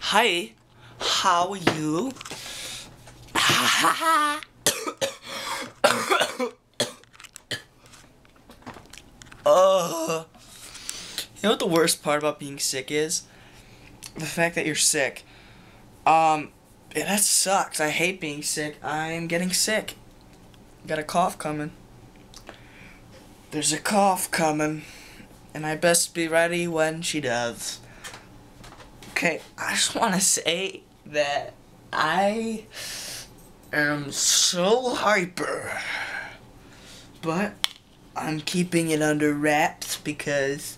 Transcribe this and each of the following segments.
Hi, how are you? You know what the worst part about being sick is? The fact that you're sick. Yeah, that sucks. I hate being sick. I'm getting sick. Got a cough coming. There's a cough coming. And I best be ready when she does. Okay, I just want to say that I am so hyper. But I'm keeping it under wraps because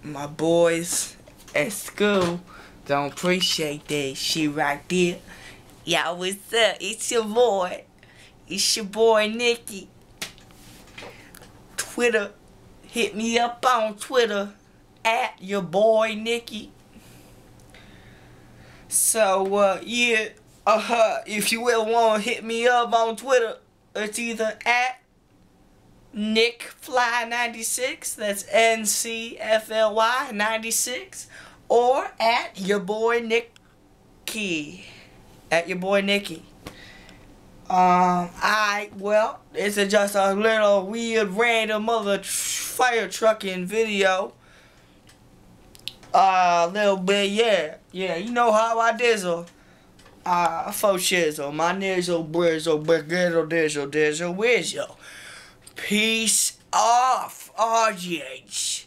my boys at school don't appreciate that shit right there. Yo, what's up? It's your boy. It's your boy Nicky. Twitter. Hit me up on Twitter at your boy Nicky. So yeah, if you ever want to hit me up on Twitter, it's either at NickFly96, that's NCFLY 96, or at your boy Nicky. At your boy Nicky. Well, it's just a little weird random fire trucking video. Little bit, yeah. Yeah, you know how I dizzle. Faux shizzle. My nizzle, brizzle, brizzle, dizzle, dizzle, whizzle. Peace off, RGH.